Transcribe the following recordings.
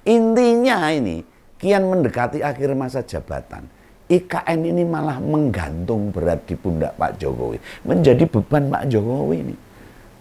Intinya ini, kian mendekati akhir masa jabatan, IKN ini malah menggantung berat di pundak Pak Jokowi. Menjadi beban Pak Jokowi ini.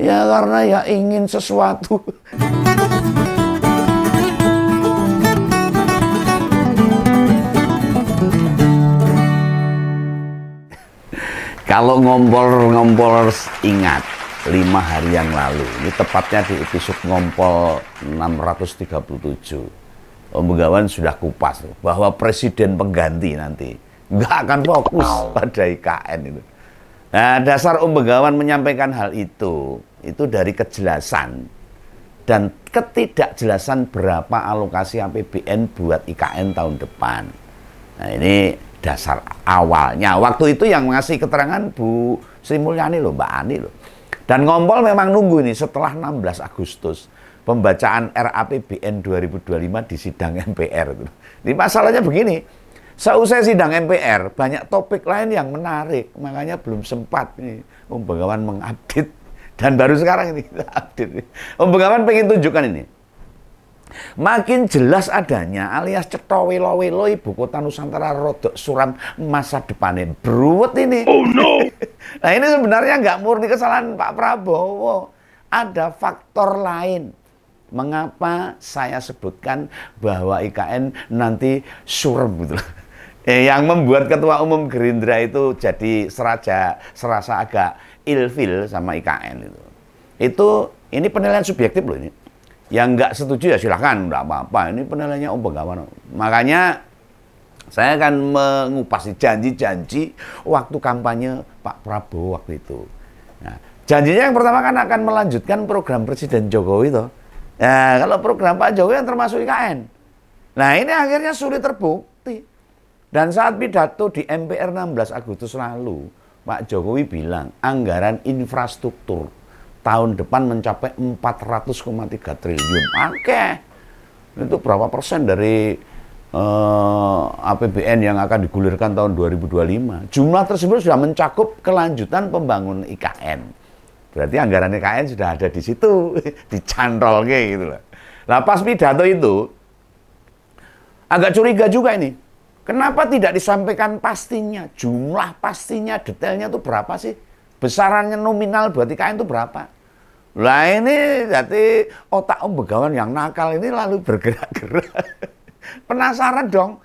Ya karena ya ingin sesuatu. Kalau ngompol ingat 5 hari yang lalu, ini tepatnya di episode ngompol 637. Om Begawan sudah kupas bahwa presiden pengganti nanti nggak akan fokus pada IKN itu. Nah, dasar Om Begawan menyampaikan hal itu dari kejelasan dan ketidakjelasan berapa alokasi APBN buat IKN tahun depan. Nah, ini dasar awalnya. Waktu itu yang ngasih keterangan Bu Sri Mulyani loh, Mbak Ani loh. Dan ngompol memang nunggu ini setelah 16 Agustus pembacaan RAPBN 2025 di sidang MPR. Ini masalahnya begini, seusai sidang MPR banyak topik lain yang menarik, makanya belum sempat nih Om Begawan mengupdate. Dan baru sekarang ini kita update. Om Begawan pengen tunjukkan ini. Makin jelas adanya alias cetha welo-welo ibu kota Nusantara rodok suram masa depannya. Bruwet ini. Oh no. Nah ini sebenarnya nggak murni kesalahan Pak Prabowo. Ada faktor lain. Mengapa saya sebutkan bahwa IKN nanti suram gitu. Yang membuat Ketua Umum Gerindra itu jadi serasa agak ilfil sama IKN itu. Ini penilaian subjektif loh ini. Yang nggak setuju ya silahkan, nggak apa-apa. Ini penilaiannya Om Begawan. Makanya saya akan mengupas janji-janji waktu kampanye Pak Prabowo waktu itu. Nah, janjinya yang pertama kan akan melanjutkan program Presiden Jokowi toh. Nah, kalau program Pak Jokowi yang termasuk IKN. Nah, ini akhirnya sulit terbukti. Dan saat pidato di MPR 16 Agustus lalu, Pak Jokowi bilang anggaran infrastruktur tahun depan mencapai 400,3 triliun. Oke. Itu berapa persen dari APBN yang akan digulirkan tahun 2025. Jumlah tersebut sudah mencakup kelanjutan pembangunan IKN. Berarti anggaran IKN sudah ada di situ, dicantol kayak gitu lah. Lah pas pidato itu agak curiga juga ini. Kenapa tidak disampaikan pastinya, jumlah pastinya, detailnya itu berapa sih? Besarannya nominal buat IKN itu berapa? Lah ini jadi otak Om Begawan yang nakal ini lalu bergerak-gerak. Penasaran dong.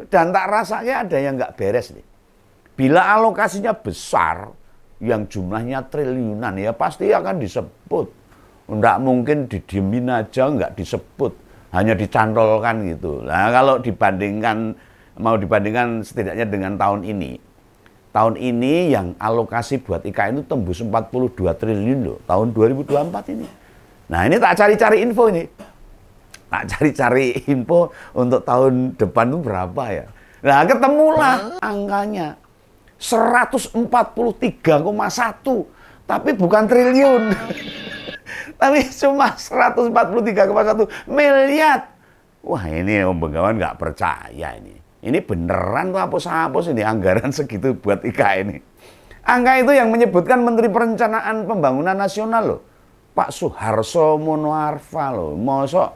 Dan tak rasanya ada yang nggak beres nih. Bila alokasinya besar, yang jumlahnya triliunan ya pasti akan disebut. Nggak mungkin didiemin aja nggak disebut. Hanya dicantolkan gitu. Nah kalau mau dibandingkan setidaknya dengan tahun ini. Tahun ini yang alokasi buat IKN itu tembus 42 triliun loh. Tahun 2024 ini. Nah ini tak cari-cari info ini. Tak cari-cari info untuk tahun depan itu berapa ya. Nah ketemulah angkanya. 143,1. Tapi bukan triliun. Tapi cuma 143,1 miliar. Wah ini Om Begawan nggak percaya ini. Ini beneran tuh hapus-hapus ini anggaran segitu buat IKN ini. Angka itu yang menyebutkan Menteri Perencanaan Pembangunan Nasional loh. Pak Suharso Monoarfa loh. Mosok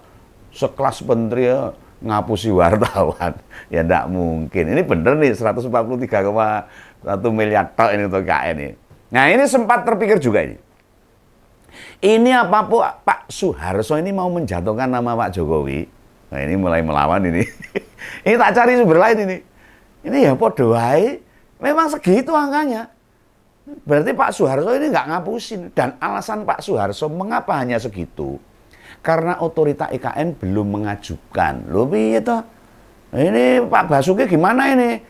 sekelas menteri ya, ngapusi wartawan. Ya enggak mungkin. Ini bener nih 143,1 miliar tok ini untuk IKN ini. Nah ini sempat terpikir juga ini. Ini apa Pak Suharso ini mau menjatuhkan nama Pak Jokowi. Nah ini mulai melawan ini. Ini tak cari sumber lain ini. Ini ya podo wae. Memang segitu angkanya. Berarti Pak Suharso ini nggak ngapusin. Dan alasan Pak Suharso mengapa hanya segitu? Karena otorita IKN belum mengajukan. Loh piye toh? Ini Pak Basuki gimana ini?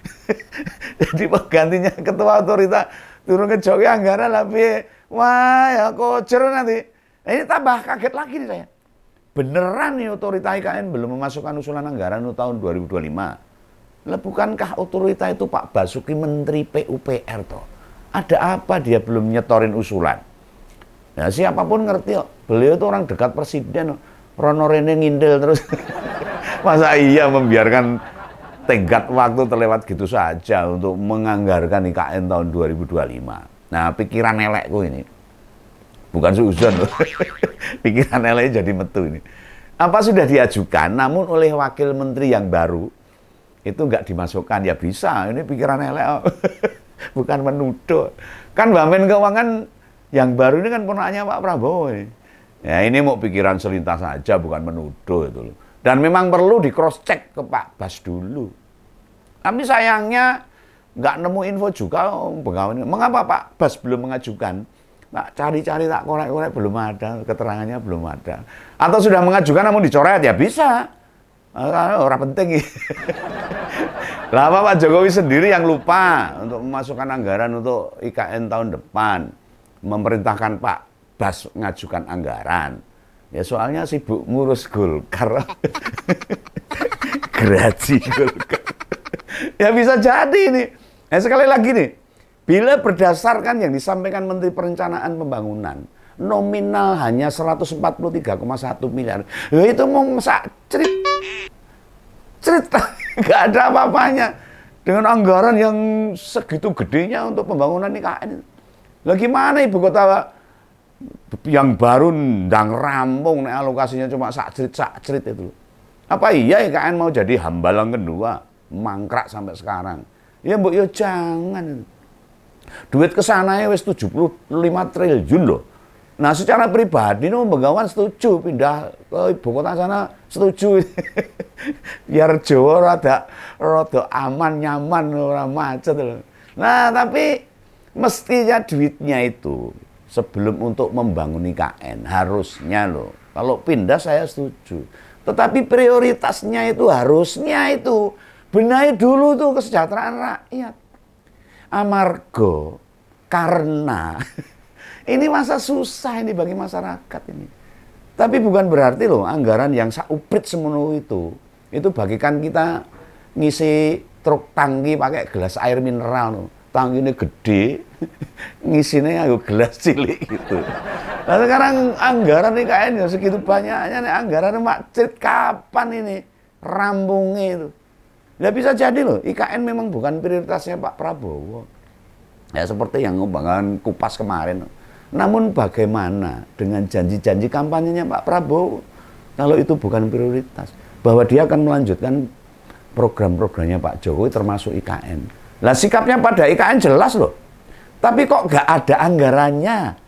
Jadi penggantinya ketua otorita turun ke Jokowi anggaran lah piye? Wah ya kocer nanti. Ini tambah kaget lagi nih saya. Beneran nih otorita IKN belum memasukkan usulan anggaran untuk tahun 2025. Lah bukankah otorita itu Pak Basuki Menteri PUPR toh? Ada apa dia belum nyetorin usulan? Ya siapapun ngerti kok. Beliau itu orang dekat presiden. Rono rene ngindel terus. Masa iya membiarkan tenggat waktu terlewat gitu saja untuk menganggarkan IKN tahun 2025. Nah pikiran elekku ini. Bukan suuzon loh. Pikiran elek jadi metu ini. Apa sudah diajukan, namun oleh wakil menteri yang baru, itu nggak dimasukkan. Ya bisa, ini pikiran elek. Bukan menuduh. Kan Wamen Keuangan yang baru ini kan ponaknya Pak Prabowo. Ya ini mau pikiran selintas saja, bukan menuduh itu loh. Dan memang perlu di cross check ke Pak Bas dulu. Tapi sayangnya nggak nemu info juga pegawai. Mengapa Pak Bas belum mengajukan? Tak cari-cari, tak korek-korek, belum ada, keterangannya belum ada. Atau sudah mengajukan namun dicoret, ya bisa. Orang penting. Lah Pak Jokowi sendiri yang lupa untuk memasukkan anggaran untuk IKN tahun depan. Memerintahkan Pak Bas mengajukan anggaran. Ya soalnya sibuk ngurus Golkar. Gerasi Golkar. Ya bisa jadi ini. Nah, sekali lagi nih, bila berdasarkan yang disampaikan Menteri Perencanaan Pembangunan, nominal hanya 143,1 miliar. Ya itu mau cerita, nggak ada apa-apanya. Dengan anggaran yang segitu gedenya untuk pembangunan IKN. Lah gimana ibu kota yang baru ndang rampung, nih alokasinya cuma sakcerit itu. Apa iya IKN mau jadi hambalang kedua, mangkrak sampai sekarang? Ya mbok yo jangan. Duit kesana ya wis 75 triliun loh. Nah secara pribadi nih Begawan setuju pindah ke ibu kota sana, setuju. Biar Jawa rada aman nyaman orang macet loh. Nah tapi mestinya duitnya itu sebelum untuk membangun IKN harusnya loh. Kalau pindah saya setuju. Tetapi prioritasnya itu harusnya itu benahi dulu tuh kesejahteraan rakyat. Amargo karena ini masa susah ini bagi masyarakat ini. Tapi bukan berarti loh anggaran yang sauprit semenuh itu bagikan kita ngisi truk tangki pakai gelas air mineral loh. Tangkinya gede, ngisinya nganggo gelas cilik gitu. Nah sekarang anggaran ini kayaknya segitu banyaknya nih anggaran macet kapan ini rampungnya itu. Nggak bisa jadi loh, IKN memang bukan prioritasnya Pak Prabowo. Ya seperti yang ngomongin Kupas kemarin. Namun bagaimana dengan janji-janji kampanyenya Pak Prabowo kalau itu bukan prioritas? Bahwa dia akan melanjutkan program-programnya Pak Jokowi termasuk IKN. Lah sikapnya pada IKN jelas loh. Tapi kok nggak ada anggarannya?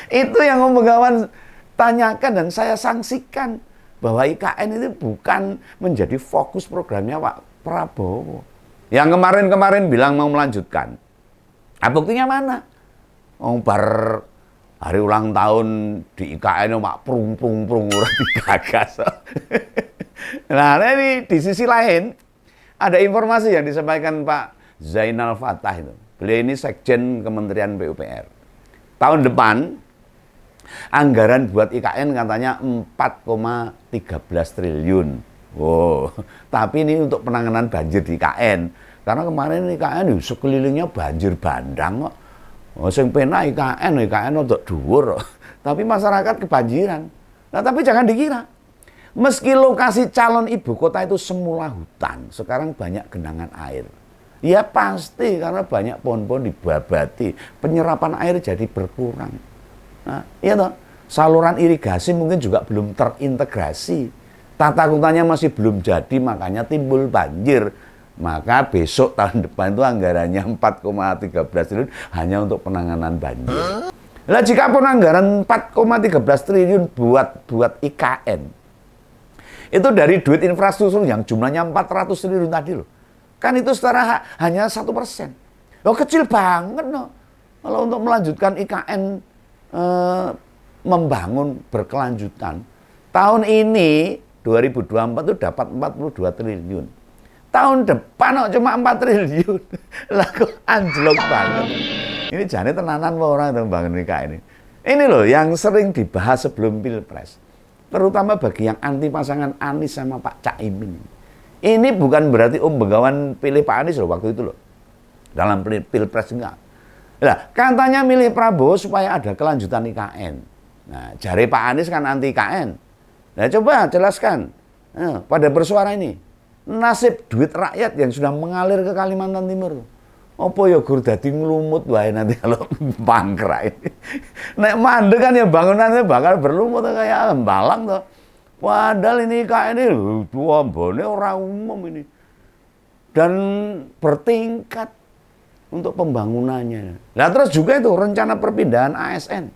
Itu yang Om Begawan tanyakan dan saya sanksikan. Bahwa IKN itu bukan menjadi fokus programnya Pak Prabowo. Yang kemarin-kemarin bilang mau melanjutkan. Nah, buktinya mana? Bar hari ulang tahun di IKN Pak prung ora digagas. Nah, ini di sisi lain ada informasi yang disampaikan Pak Zainal Fatah itu. Beliau ini Sekjen Kementerian PUPR. Tahun depan anggaran buat IKN katanya 4,13 triliun. Wow. Tapi ini untuk penanganan banjir di IKN. Karena kemarin IKN sekelilingnya banjir bandang kok. Oh, sing penak IKN untuk dhuwur. Tapi masyarakat kebanjiran. Nah, tapi jangan dikira. Meski lokasi calon ibu kota itu semula hutan, sekarang banyak genangan air. Ya pasti karena banyak pohon-pohon dibabati, penyerapan air jadi berkurang. Nah, iya toh. Saluran irigasi mungkin juga belum terintegrasi. Tata kotanya masih belum jadi, makanya timbul banjir. Maka besok tahun depan itu anggarannya 4,13 triliun hanya untuk penanganan banjir. Nah, jika pun anggaran 4,13 triliun buat IKN, itu dari duit infrastruktur yang jumlahnya 400 triliun tadi loh. Kan itu setara hanya 1%. Loh kecil banget loh. Kalau untuk melanjutkan IKN membangun berkelanjutan. Tahun ini 2024 itu dapat 42 triliun. Tahun depan cuma 4 triliun. Lah kok anjlok banget. Ini jane tenanan orang yang bangun IKN ini. Ini loh yang sering dibahas sebelum Pilpres. Terutama bagi yang anti pasangan Anies sama Pak Caimin. Ini bukan berarti Om Begawan pilih Pak Anies loh waktu itu loh. Dalam Pilpres enggak. Nah, katanya milih Prabowo supaya ada kelanjutan IKN. Nah, jari Pak Anies kan anti IKN. Nah, coba jelaskan. Nah, pada bersuara ini, nasib duit rakyat yang sudah mengalir ke Kalimantan Timur. Apa ya gur dadi nglumut wae nanti kalau bangkrak ini. Nek mandek kan ya bangunannya bakal berlumut kayak Hambalang toh. Padahal ini IKN ini ambane ora umum ini. Dan bertingkat untuk pembangunannya. Nah terus juga itu rencana perpindahan ASN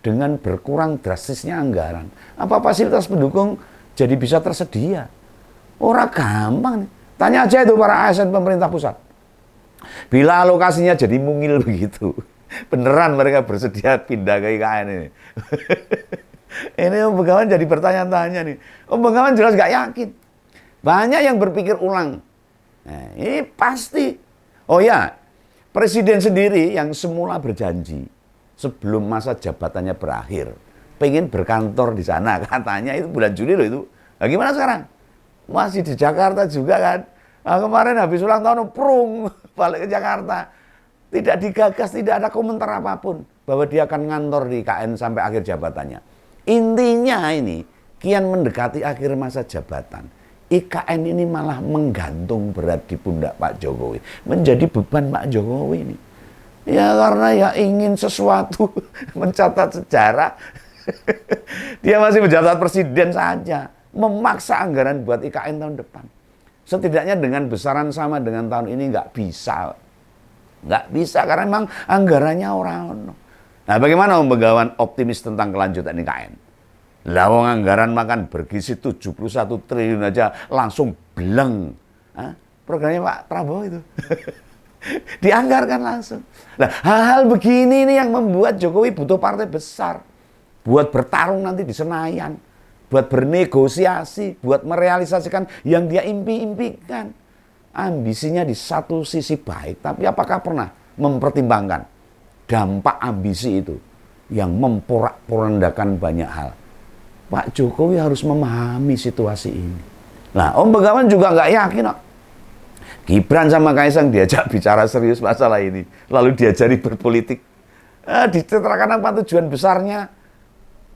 dengan berkurang drastisnya anggaran. Apa fasilitas pendukung jadi bisa tersedia? Orang gampang nih. Tanya aja itu para ASN pemerintah pusat. Bila alokasinya jadi mungil begitu, beneran mereka bersedia pindah ke IKN ini. Ini Om Begawan jadi bertanya-tanya nih. Om Begawan jelas gak yakin. Banyak yang berpikir ulang. Nah, ini pasti. Oh ya, Presiden sendiri yang semula berjanji sebelum masa jabatannya berakhir, pengen berkantor di sana, katanya itu bulan Juli loh itu. Nah, gimana sekarang? Masih di Jakarta juga kan? Nah, kemarin habis ulang tahun, prung balik ke Jakarta. Tidak digagas, tidak ada komentar apapun bahwa dia akan ngantor di IKN sampai akhir jabatannya. Intinya ini, kian mendekati akhir masa jabatan, IKN ini malah menggantung berat di pundak Pak Jokowi. Menjadi beban Pak Jokowi ini. Ya karena ya ingin sesuatu, mencatat sejarah. Dia masih menjabat presiden saja. Memaksa anggaran buat IKN tahun depan. Setidaknya dengan besaran sama dengan tahun ini nggak bisa. Nggak bisa karena memang anggarannya orang. Nah bagaimana Om Begawan optimis tentang kelanjutan IKN? Lawang anggaran makan bergizi 71 triliun aja langsung beleng. Hah? Programnya Pak Prabowo itu. Dianggarkan langsung. Nah hal-hal begini nih yang membuat Jokowi butuh partai besar. Buat bertarung nanti di Senayan. Buat bernegosiasi. Buat merealisasikan yang dia impi-impikan. Ambisinya di satu sisi baik. Tapi apakah pernah mempertimbangkan dampak ambisi itu yang memporak-porandakan banyak hal? Pak Jokowi harus memahami situasi ini. Nah, Om Begawan juga nggak yakin kok. Gibran sama Kaisang diajak bicara serius masalah ini, lalu diajari berpolitik. Diceritakan apa tujuan besarnya?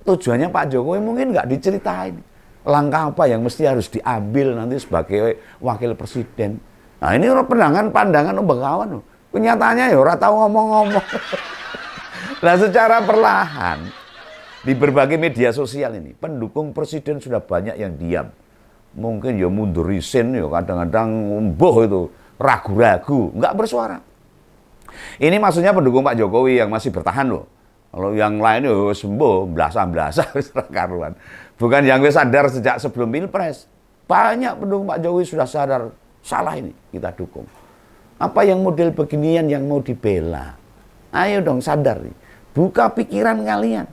Tujuannya Pak Jokowi mungkin nggak diceritain. Langkah apa yang mesti harus diambil nanti sebagai wakil presiden. Nah, ini pandangan Om Begawan. Kenyataannya ya orang tahu ngomong-ngomong. Nah, secara perlahan di berbagai media sosial ini, pendukung presiden sudah banyak yang diam. Mungkin ya mundur resign, ya kadang-kadang mbuh itu, ragu-ragu, nggak bersuara. Ini maksudnya pendukung Pak Jokowi yang masih bertahan loh. Kalau yang lain ya sembuh, belasa-belasa, karuan. Bukan yang sadar sejak sebelum Pilpres. Banyak pendukung Pak Jokowi sudah sadar, salah ini, kita dukung. Apa yang model beginian yang mau dibela? Ayo dong sadar nih. Buka pikiran kalian.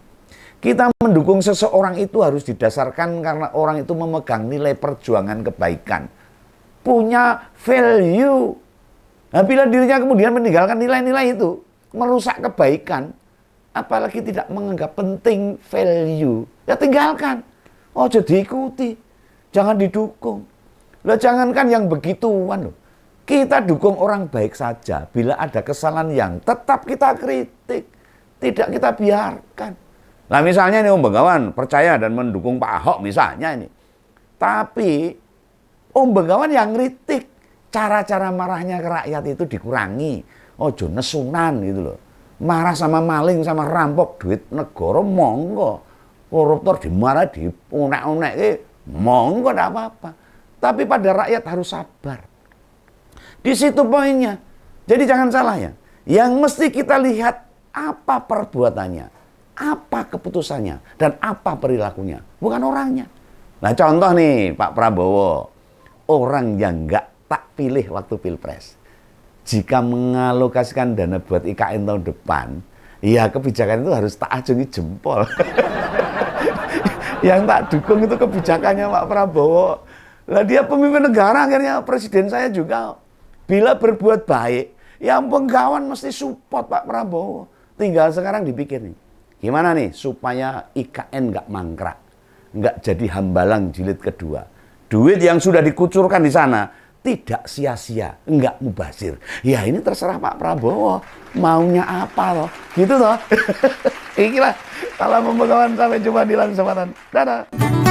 Kita mendukung seseorang itu harus didasarkan karena orang itu memegang nilai perjuangan kebaikan. Punya value. Nah, bila dirinya kemudian meninggalkan nilai-nilai itu, merusak kebaikan, apalagi tidak menganggap penting value, ya tinggalkan. Oh, jadi ikuti. Jangan didukung. Lah jangankan yang begituan loh. Kita dukung orang baik saja. Bila ada kesalahan yang tetap kita kritik. Tidak kita biarkan. Nah misalnya ini Om Begawan percaya dan mendukung Pak Ahok misalnya ini. Tapi Om Begawan yang kritik. Cara-cara marahnya ke rakyat itu dikurangi. Ojo nesunan gitu loh. Marah sama maling sama rampok duit negara monggo. Koruptor dimarah diunek-unek monggo tidak apa-apa. Tapi pada rakyat harus sabar. Di situ poinnya. Jadi jangan salah ya. Yang mesti kita lihat apa perbuatannya, apa keputusannya, dan apa perilakunya. Bukan orangnya. Nah contoh nih Pak Prabowo. Orang yang nggak tak pilih waktu Pilpres. Jika mengalokasikan dana buat IKN tahun depan, ya kebijakan itu harus tak acungi jempol. Yang tak dukung itu kebijakannya Pak Prabowo. Lah dia pemimpin negara akhirnya presiden saya juga. Bila berbuat baik, ya Om Begawan mesti support Pak Prabowo. Tinggal sekarang dipikir nih, gimana nih supaya IKN nggak mangkrak, nggak jadi hambalang jilid kedua. Duit yang sudah dikucurkan di sana tidak sia-sia, nggak mubazir. Ya ini terserah Pak Prabowo, maunya apa loh, gitu loh. Inilah kalau Om Begawan, sampai jumpa di lain kesempatan. Dadah.